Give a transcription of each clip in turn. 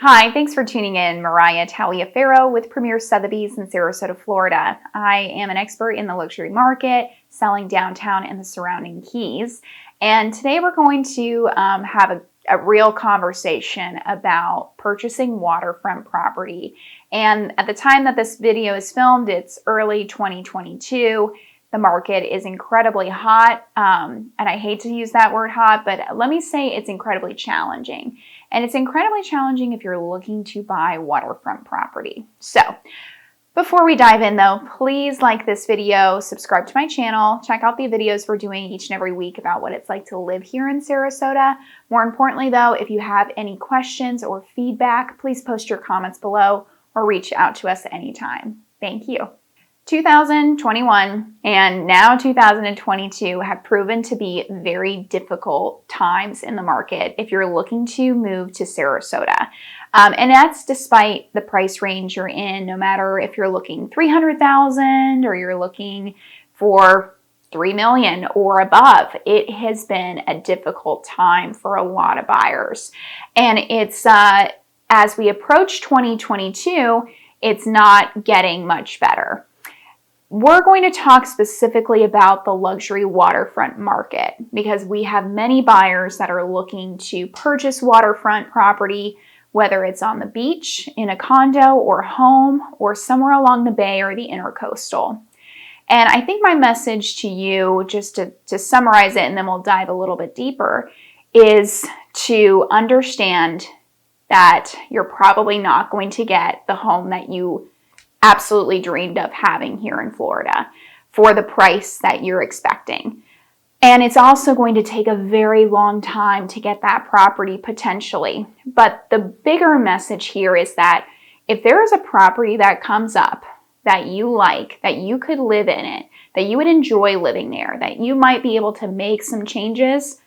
Hi, thanks for tuning in. Mariah Taliaferro with Premier Sotheby's in Sarasota, Florida. I am an expert in the luxury market, selling downtown and the surrounding keys. And today we're going to have a real conversation about purchasing waterfront property. And at the time that this video is filmed, it's early 2022. The market is incredibly hot, and I hate to use that word hot, but let me say it's incredibly challenging. And it's incredibly challenging if you're looking to buy waterfront property. So before we dive in though, please like this video, subscribe to my channel, check out the videos we're doing each and every week about what it's like to live here in Sarasota. More importantly though, if you have any questions or feedback, please post your comments below or reach out to us anytime. Thank you. 2021 and now 2022 have proven to be very difficult times in the market if you're looking to move to Sarasota. And that's despite the price range you're in, no matter if you're looking $300,000 or you're looking for $3 million or above. It has been a difficult time for a lot of buyers. And it's as we approach 2022, it's not getting much better. We're going to talk specifically about the luxury waterfront market because we have many buyers that are looking to purchase waterfront property, whether it's on the beach, in a condo or home, or somewhere along the bay or the intercoastal. And I think my message to you, just to summarize it and then we'll dive a little bit deeper, is to understand that you're probably not going to get the home that you absolutely dreamed of having here in Florida for the price that you're expecting. And it's also going to take a very long time to get that property potentially. But the bigger message here is that if there is a property that comes up that you like, that you could live in it, that you would enjoy living there, that you might be able to make some changes,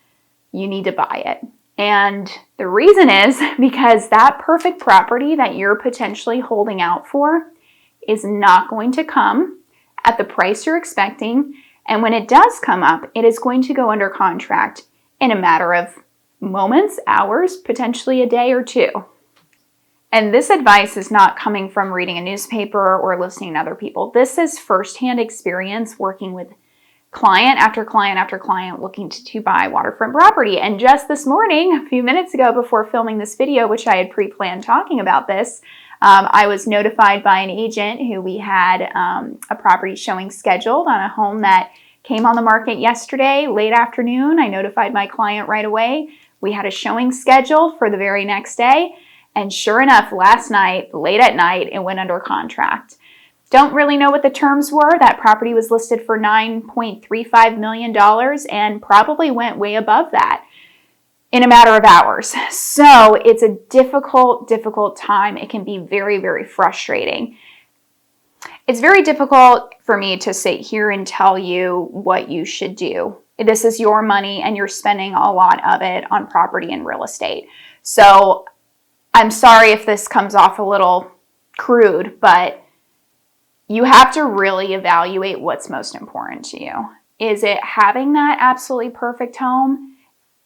you need to buy it. And the reason is because that perfect property that you're potentially holding out for is not going to come at the price you're expecting. And when it does come up, it is going to go under contract in a matter of moments, hours, potentially a day or two. And this advice is not coming from reading a newspaper or listening to other people. This is firsthand experience working with client after client after client looking to buy waterfront property. And just this morning, a few minutes ago before filming this video, which I had pre-planned talking about this, I was notified by an agent who we had a property showing scheduled on a home that came on the market yesterday, late afternoon. I notified my client right away. We had a showing scheduled for the very next day. And sure enough, last night, late at night, it went under contract. Don't really know what the terms were. That property was listed for $9.35 million and probably went way above that in a matter of hours. So it's a difficult time. It can be very, very frustrating. It's very difficult for me to sit here and tell you what you should do. This is your money and you're spending a lot of it on property and real estate. So I'm sorry if this comes off a little crude, but you have to really evaluate what's most important to you. Is it having that absolutely perfect home?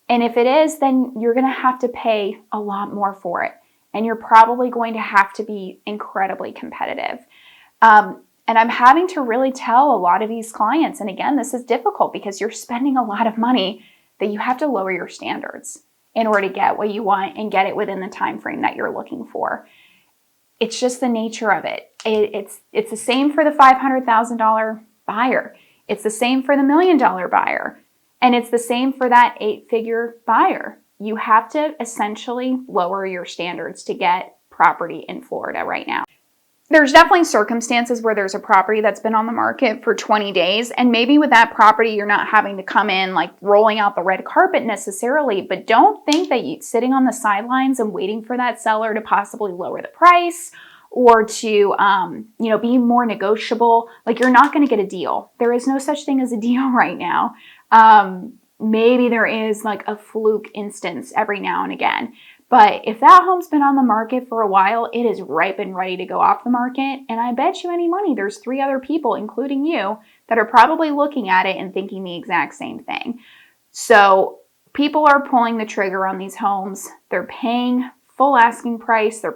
And if it is, then you're going to have to pay a lot more for it. And you're probably going to have to be incredibly competitive. And I'm having to really tell a lot of these clients, and again, this is difficult because you're spending a lot of money, that you have to lower your standards in order to get what you want and get it within the time frame that you're looking for. It's just the nature of it. It's the same for the $500,000 buyer. It's the same for the $1 million buyer. And it's the same for that 8-figure buyer. You have to essentially lower your standards to get property in Florida right now. There's definitely circumstances where there's a property that's been on the market for 20 days. And maybe with that property, you're not having to come in like rolling out the red carpet necessarily. But don't think that you sitting on the sidelines and waiting for that seller to possibly lower the price or to be more negotiable. Like, you're not going to get a deal. There is no such thing as a deal right now. Maybe there is like a fluke instance every now and again. But if that home's been on the market for a while, it is ripe and ready to go off the market. And I bet you any money there's 3 other people, including you, that are probably looking at it and thinking the exact same thing. So people are pulling the trigger on these homes. They're paying full asking price, they're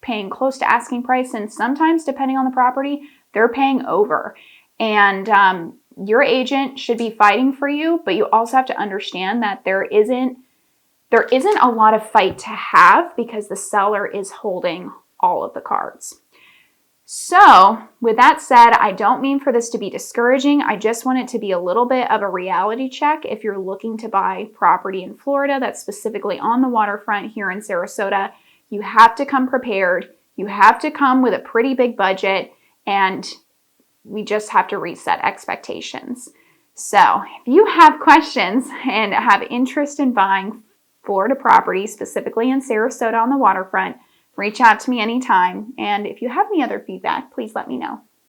paying close to asking price, and sometimes, depending on the property, they're paying over. And your agent should be fighting for you, but you also have to understand that there isn't a lot of fight to have because the seller is holding all of the cards. So with that said, I don't mean for this to be discouraging. I just want it to be a little bit of a reality check if you're looking to buy property in Florida that's specifically on the waterfront here in Sarasota. You have to come prepared. You have to come with a pretty big budget, and we just have to reset expectations. So if you have questions and have interest in buying Florida property, specifically in Sarasota on the waterfront, reach out to me anytime. And if you have any other feedback, please let me know.